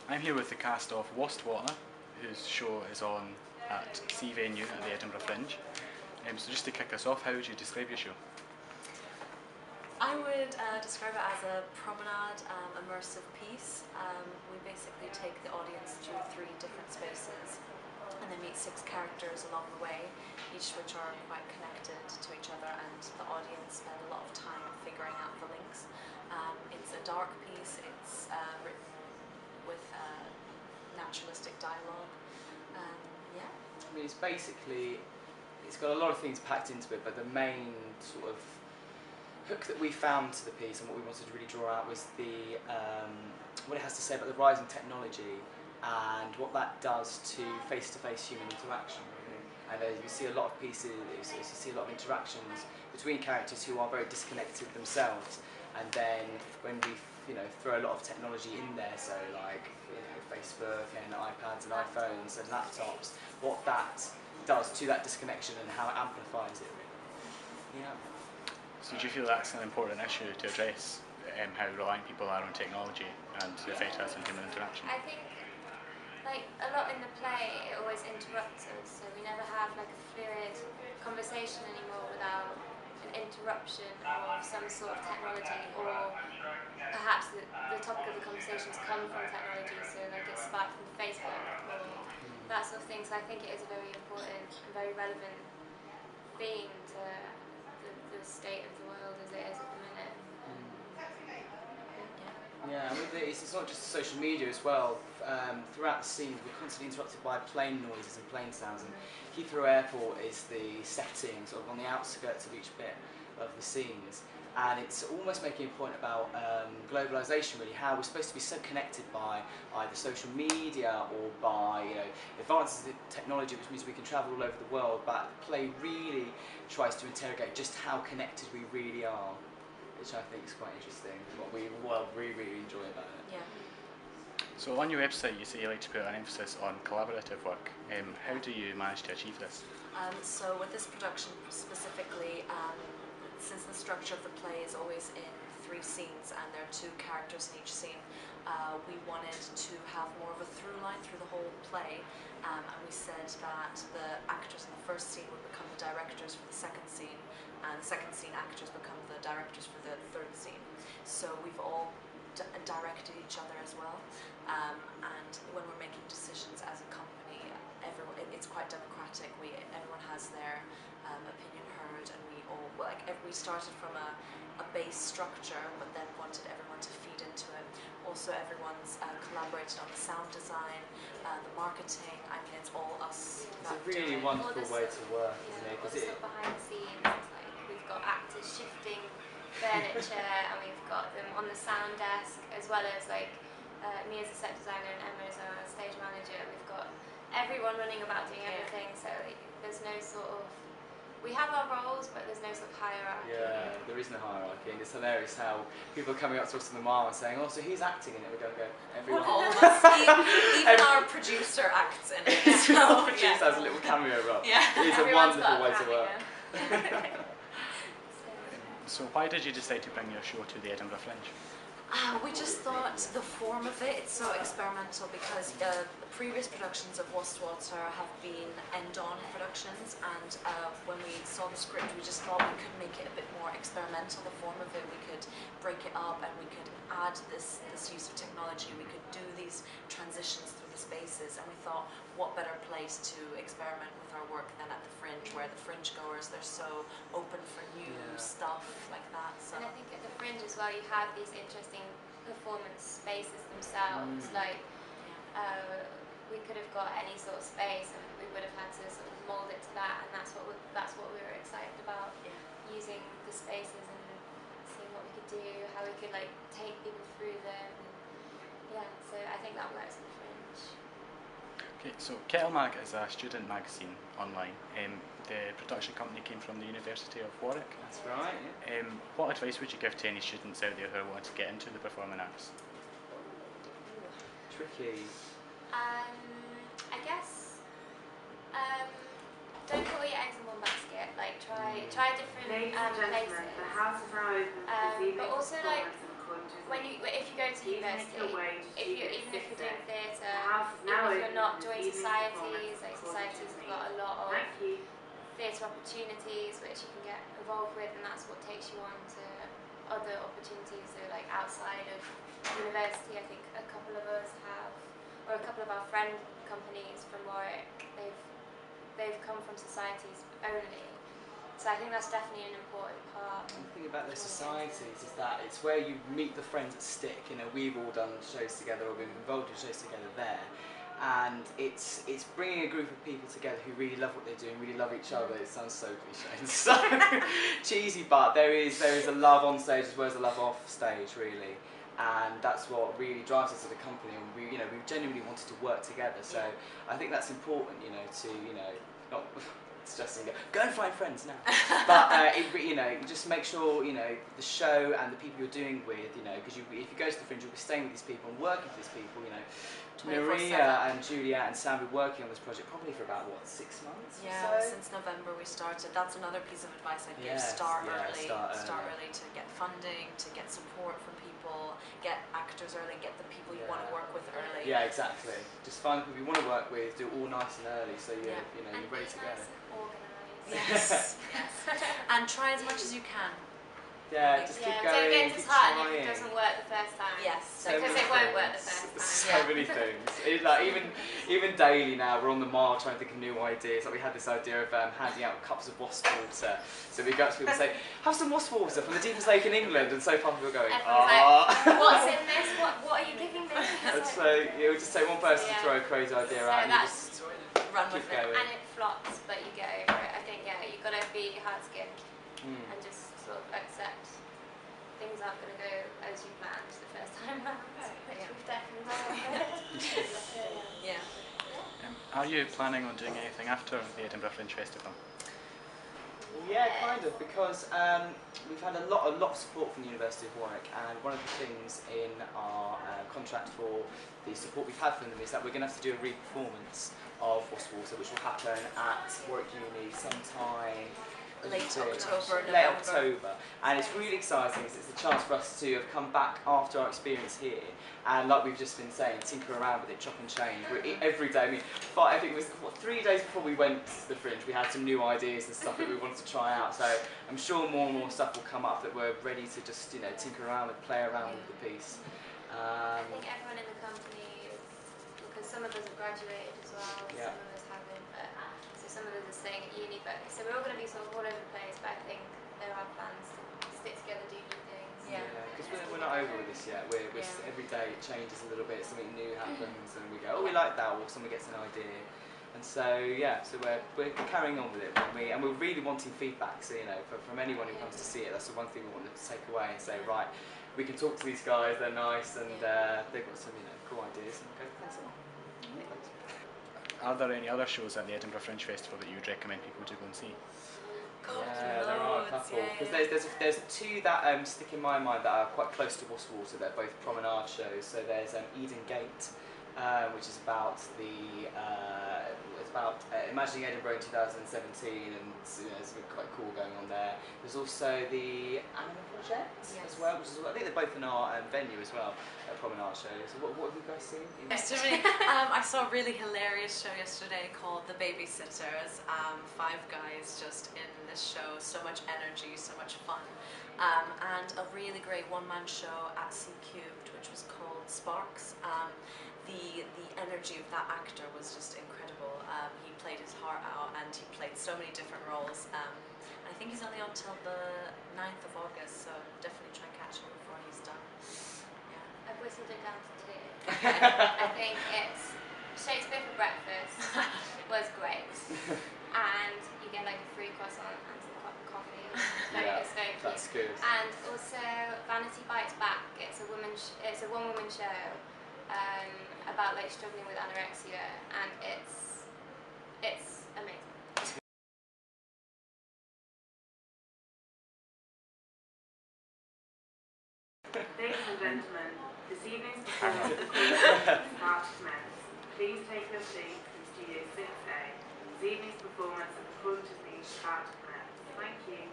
I'm here with the cast of Wastwater, whose show is on at C Venue at the Edinburgh Fringe. So just to kick us off, how would you describe your show? I would describe it as a promenade, immersive piece. We basically take the audience through 3 different spaces and then meet 6 characters along the way, each of which are quite connected to each other, and the audience spend a lot of time figuring out the links. It's a dark piece, it's written with naturalistic dialogue. Yeah. I mean, it's got a lot of things packed into it, but the main sort of hook that we found to the piece and what we wanted to really draw out was the what it has to say about the rise in technology and what that does to face-to-face human interaction. Really. And you see a lot of pieces, you see a lot of interactions between characters who are very disconnected themselves, and then when we throw a lot of technology in there, so like Facebook and iPads and iPhones and laptops, what that does to that disconnection and how it amplifies it. Yeah. So do you feel that's an important issue to address, how reliant people are on technology and the effect it has on human interaction? I think, like, a lot in the play, it always interrupts us, so we never have like a fluid conversation anymore without an interruption of some sort of technology, or perhaps the topic of the conversations come from technology, so like it's sparked from Facebook or that sort of thing. So I think it is a very important and very relevant theme to the state of the world as it is at the minute. Yeah, and it's not just social media as well. Throughout the scenes, we're constantly interrupted by plane noises and plane sounds. And Heathrow Airport is the setting, sort of on the outskirts of each bit of the scenes. And it's almost making a point about globalisation, really, how we're supposed to be so connected by either social media or by advances in technology, which means we can travel all over the world. But the play really tries to interrogate just how connected we really are, which I think is quite interesting. What we really enjoy about it. Yeah. So on your website, you say you like to put an emphasis on collaborative work. How do you manage to achieve this? So with this production specifically, since the structure of the play is always in 3 scenes and there are 2 characters in each scene, we wanted to have more of a through line through the whole play, and we said that the actors in the first scene would become the directors for the second scene, and the second scene actors become the directors for the third scene. So we've all directed each other as well, and when we're making decisions as a company, it's quite democratic. Everyone has their opinion heard, and we started from a base structure, but then wanted everyone to feed into it. Also, everyone's collaborated on the sound design, the marketing. I mean, it's all us. It's a really wonderful way to work, isn't it? All the stuff behind the scenes. It's like we've got actors shifting furniture, and we've got them on the sound desk, as well as like me as a set designer and Emma as our stage manager. We've got everyone running about doing everything, so there's no sort of, we have our roles, but there's no sort of hierarchy. Yeah, there is no hierarchy, and it's hilarious how people are coming up to us in the mall and saying, "Oh, so who's acting in it?" We're going to go, everyone. All of us, even our producer acts in it. Our producer has a little cameo role. Yeah. It's a wonderful way to work. So why did you decide to bring your show to the Edinburgh Fringe? We just thought the form of it's so experimental, because the previous productions of Wastwater have been end-on productions, and when we saw the script, we just thought we could make it a bit more experimental, the form of it. We could break it up and we could add this use of technology. We could do these transitions through the spaces, and we thought, what better place to experiment with our work than at the Fringe, where the Fringe goers, they're so open for new stuff like that. So. And I think at the Fringe as well, you have these interesting performance spaces themselves. Like we could have got any sort of space, and we would have had to sort of mould it to that, and that's what we were excited about, using the spaces and seeing what we could do, how we could like take people through them. And, so I think that works at the Fringe. Okay, so Kettlemag is a student magazine online. The production company came from the University of Warwick. That's right. Yeah. What advice would you give to any students out there who want to get into the performing arts? Tricky. I guess don't put all your eggs in one basket. Like try different places. The house is now open for But also like if you go to university, even if you're doing theatre, even if you're not joining societies, like societies have got a lot of theatre opportunities which you can get involved with, and that's what takes you on to other opportunities. So like outside of university, I think a couple of us have, or a couple of our friend companies from Warwick, they've come from societies only. So I think that's definitely an important part. The thing about the societies is that it's where you meet the friends that stick. You know, we've all done shows together or been involved in shows together there, and it's bringing a group of people together who really love what they do and really love each other. It sounds so cliche and so cheesy, but there is a love on stage as well as a love off stage, really. And that's what really drives us as a company, and we genuinely wanted to work together. So I think that's important, to not suggesting go and find friends now, but just make sure the show and the people you're doing with, because if you go to the Fringe, you'll be staying with these people and working with these people. Maria and Julia and Sam were working on this project probably for about 6 months. Yeah, or so? since November we started. That's another piece of advice I'd give. Yes, Start yeah, early. start Early to get funding, to get support from people, get actors early, get the people you want to work with early. Yeah, exactly. Just find the people you want to work with, do it all nice and early, so you're And ready to go. nice and organised. Yes. And try as much as you can. Yeah, just keep don't going, get keep disheartened if trying. it doesn't work the first time. Yes. Because it won't work the first time. So many things. Even daily now, we're on the mile trying to think of new ideas. Like we had this idea of handing out cups of Wastwater. So we go up to people and say, have some Wastwater from the deepest lake in England. And so far people are going, Everyone's like, what's in this? What are you giving me? And so you'll just say one person to throw a crazy idea out and you just run keep with it. going. And it flops, but you get over it. I think, you've got to be hard-skinned and just sort of accept things aren't going to go as you planned the first time round, which we've definitely done. Yeah. Are you planning on doing anything after the Edinburgh Fringe Festival? Yeah, kind of, because we've had a lot of support from the University of Warwick, and one of the things in our contract for the support we've had from them is that we're going to have to do a re-performance of Wastwater, which will happen at Warwick Uni sometime Late October, late November. October, and it's really exciting. It's a chance for us to have come back after our experience here, and like we've just been saying, tinker around with it, chop and change. Every day. I think it was 3 days before we went to the Fringe, we had some new ideas and stuff that we wanted to try out. So I'm sure more and more stuff will come up that we're ready to just tinker around with, play around with the piece. I think everyone in the company is, because some of us have graduated as well, some of us haven't, but so some of us are staying at uni, but so we're all going to be sort of all over the place, but I think there are plans to stick together, do new things. Yeah. Because we're not over with this yet. We're every day it changes a little bit, something new happens, and we go, oh, we like that, or someone gets an idea. And so so we're carrying on with it, and we're really wanting feedback. So from anyone who comes to see it, that's the one thing we want to take away and say, right, we can talk to these guys, they're nice, and they've got some cool ideas, and go from there. Are there any other shows at the Edinburgh Fringe Festival that you would recommend people to go and see? Yeah, there are a couple. Because there's two that stick in my mind that are quite close to Wastwater. They're both promenade shows. So there's Eden Gate, which is about imagining Edinburgh in 2017, and there's something quite cool going on there. There's also the Animal Project as well, which is I think they're both in our venue as well, promenade shows. What have you guys seen? I saw a really hilarious show yesterday called The Babysitters. 5 guys just in this show, so much energy, so much fun, and a really great one-man show at C Cubed, which was called Sparks. The energy of that actor was just incredible. He played his heart out, and he played so many different roles. I think he's only on till the 9th of August, so definitely try and catch him before he's done. Yeah. I've whistled it down to 2. I think it's Shakespeare for Breakfast was great, and you get like a free croissant and some coffee. It's very cute. That's good. And also Vanity Bites Back. It's a one-woman show about like struggling with anorexia, and it's amazing. Ladies and gentlemen, this evening's performance is about to commence. Please take your seats in Studio 6A. This evening's performance of the Quantum is about to commence. Thank you.